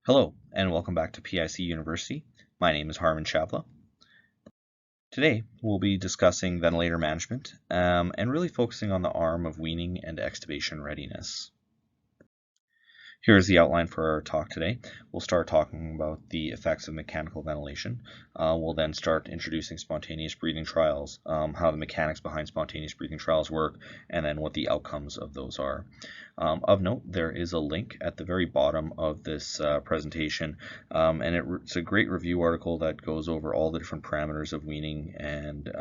Hello, and welcome back to PIC University. My name is Harman Chavla. Today, we'll be discussing ventilator management and really focusing on the arm of weaning and extubation readiness. Here's the outline for our talk today. We'll start talking about the effects of mechanical ventilation. We'll then start introducing spontaneous breathing trials, how the mechanics behind spontaneous breathing trials work, and then what the outcomes of those are. Of note, there is a link at the very bottom of this presentation, and it's a great review article that goes over all the different parameters of weaning and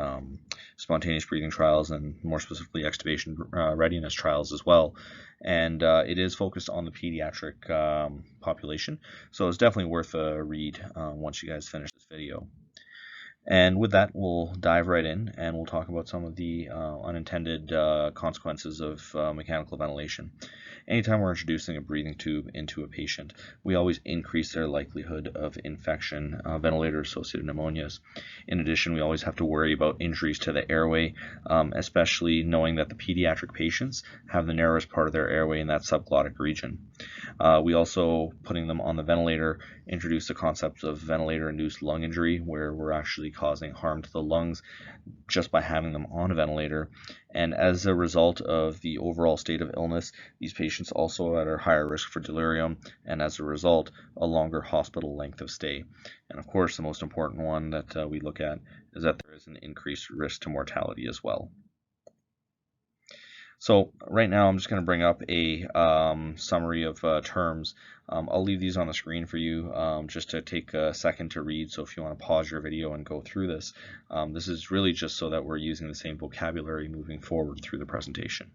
spontaneous breathing trials, and more specifically extubation readiness trials as well. And it is focused on the pediatric population, so it's definitely worth a read once you guys finish this video. And with that, we'll dive right in and we'll talk about some of the unintended consequences of mechanical ventilation. Anytime we're introducing a breathing tube into a patient, we always increase their likelihood of infection, ventilator-associated pneumonias. In addition, we always have to worry about injuries to the airway, especially knowing that the pediatric patients have the narrowest part of their airway in that subglottic region. We also, putting them on the ventilator, introduce the concept of ventilator-induced lung injury, where we're actually causing harm to the lungs just by having them on a ventilator. And as a result of the overall state of illness, these patients also are at a higher risk for delirium, and as a result, a longer hospital length of stay. And of course, the most important one that we look at is that there is an increased risk to mortality as well. So right now I'm just going to bring up a summary of terms. I'll leave these on the screen for you just to take a second to read, so if you want to pause your video and go through this, this is really just so that we're using the same vocabulary moving forward through the presentation.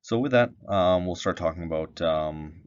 So with that, we'll start talking about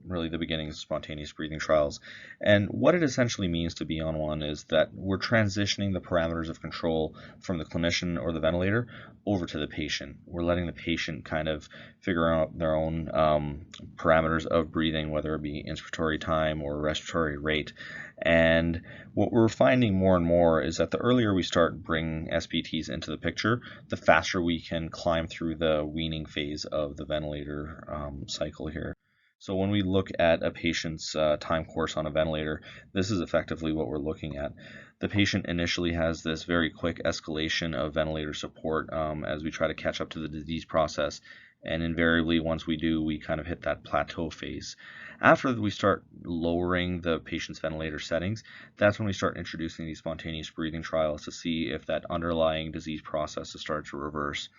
really the beginnings of spontaneous breathing trials. And what it essentially means to be on one is that we're transitioning the parameters of control from the clinician or the ventilator over to the patient. We're letting the patient kind of figure out their own parameters of breathing, whether it be inspiratory time or respiratory rate. And what we're finding more and more is that the earlier we start bringing SBTs into the picture, the faster we can climb through the weaning phase of the ventilator cycle here. So when we look at a patient's time course on a ventilator, this is effectively what we're looking at. The patient initially has this very quick escalation of ventilator support as we try to catch up to the disease process, and invariably once we do, we kind of hit that plateau phase. After we start lowering the patient's ventilator settings, that's when we start introducing these spontaneous breathing trials to see if that underlying disease process has started to reverse.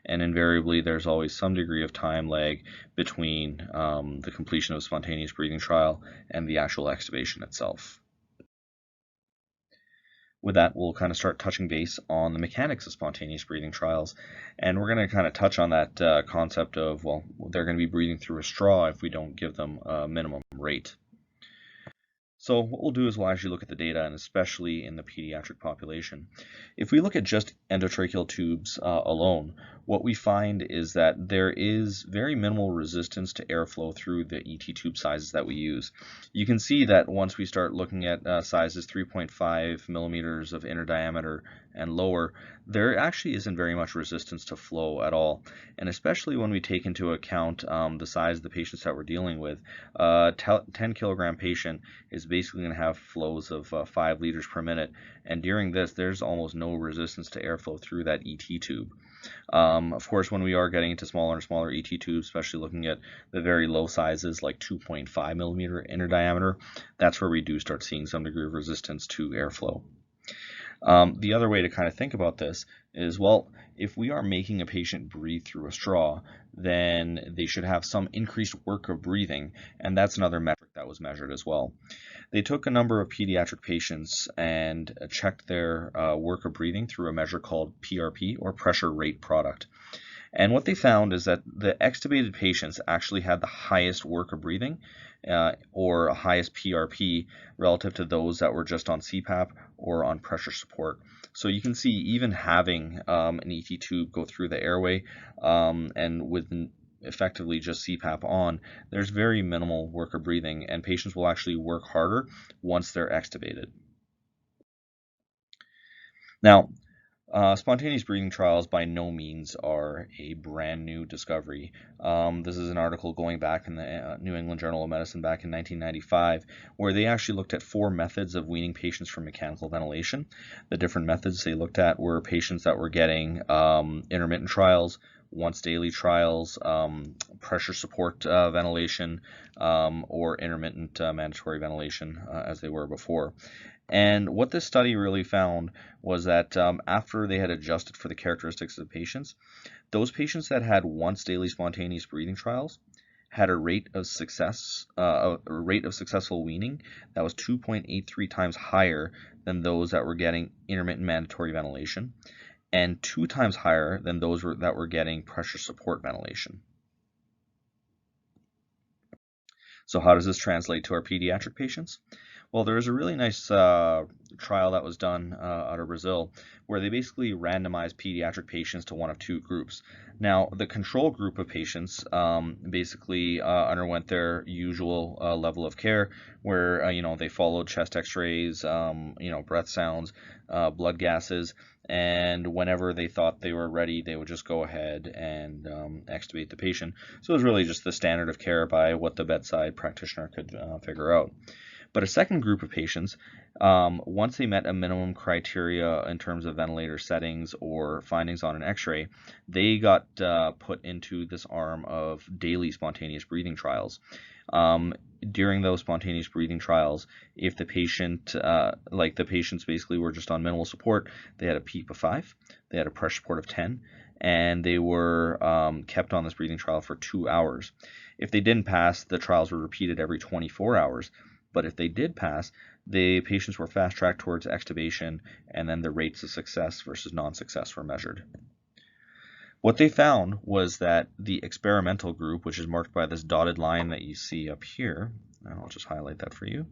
And invariably, there's always some degree of time lag between the completion of a spontaneous breathing trial and the actual extubation itself. With that, we'll kind of start touching base on the mechanics of spontaneous breathing trials. And we're going to kind of touch on that concept of, well, they're going to be breathing through a straw if we don't give them a minimum rate. So what we'll do is we'll actually look at the data, and especially in the pediatric population. If we look at just endotracheal tubes alone, what we find is that there is very minimal resistance to airflow through the ET tube sizes that we use. You can see that once we start looking at sizes 3.5 millimeters of inner diameter and lower, there actually isn't very much resistance to flow at all. And especially when we take into account the size of the patients that we're dealing with, a 10 kilogram patient is basically going to have flows of 5 liters per minute, and during this there's almost no resistance to airflow through that ET tube. Of course, when we are getting into smaller and smaller ET tubes, especially looking at the very low sizes like 2.5 millimeter inner diameter, that's where we do start seeing some degree of resistance to airflow. The other way to kind of think about this is, well, if we are making a patient breathe through a straw, then they should have some increased work of breathing, and that's another metric that was measured as well. They took a number of pediatric patients and checked their work of breathing through a measure called PRP, or pressure rate product. And what they found is that the extubated patients actually had the highest work of breathing, or highest PRP, relative to those that were just on CPAP or on pressure support. So you can see even having an ET tube go through the airway and with effectively just CPAP on, there's very minimal work of breathing, and patients will actually work harder once they're extubated. Now, Spontaneous breathing trials by no means are a brand new discovery. This is an article going back in the New England Journal of Medicine back in 1995, where they actually looked at 4 methods of weaning patients from mechanical ventilation. The different methods they looked at were patients that were getting intermittent trials, once daily trials, pressure support ventilation, or intermittent mandatory ventilation as they were before. And what this study really found was that after they had adjusted for the characteristics of the patients, those patients that had once daily spontaneous breathing trials had a rate of successful weaning that was 2.83 times higher than those that were getting intermittent mandatory ventilation, and 2 times higher than those that were getting pressure support ventilation. So how does this translate to our pediatric patients? Well, there's a really nice trial that was done out of Brazil where they basically randomized pediatric patients to one of 2 groups. Now, the control group of patients basically underwent their usual level of care where, they followed chest x-rays, breath sounds, blood gases, and whenever they thought they were ready, they would just go ahead and extubate the patient. So it was really just the standard of care by what the bedside practitioner could figure out. But a second group of patients, once they met a minimum criteria in terms of ventilator settings or findings on an x-ray, they got put into this arm of daily spontaneous breathing trials. During those spontaneous breathing trials, if the patient, the patients basically were just on minimal support, they had a PEEP of 5, they had a pressure support of 10, and they were kept on this breathing trial for 2 hours. If they didn't pass, the trials were repeated every 24 hours. But if they did pass, the patients were fast-tracked towards extubation, and then the rates of success versus non-success were measured. What they found was that the experimental group, which is marked by this dotted line that you see up here, and I'll just highlight that for you,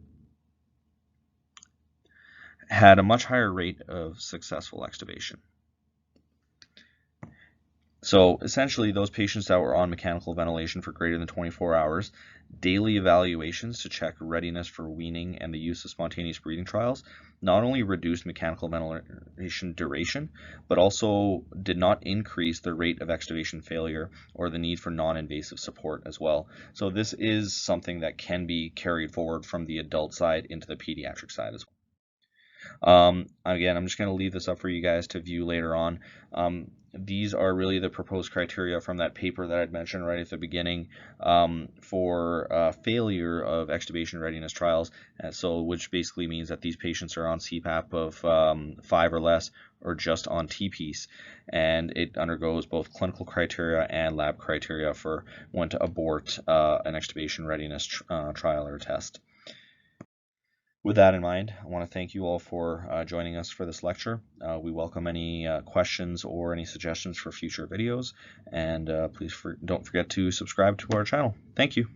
had a much higher rate of successful extubation. So essentially, those patients that were on mechanical ventilation for greater than 24 hours, daily evaluations to check readiness for weaning and the use of spontaneous breathing trials not only reduced mechanical ventilation duration, but also did not increase the rate of extubation failure or the need for non-invasive support as well. So this is something that can be carried forward from the adult side into the pediatric side as well. Again, I'm just going to leave this up for you guys to view later on. These are really the proposed criteria from that paper that I'd mentioned right at the beginning for failure of extubation readiness trials, which basically means that these patients are on CPAP of 5 or less or just on T-piece, and it undergoes both clinical criteria and lab criteria for when to abort an extubation readiness trial or test. With that in mind, I want to thank you all for joining us for this lecture. We welcome any questions or any suggestions for future videos, and please don't forget to subscribe to our channel. Thank you.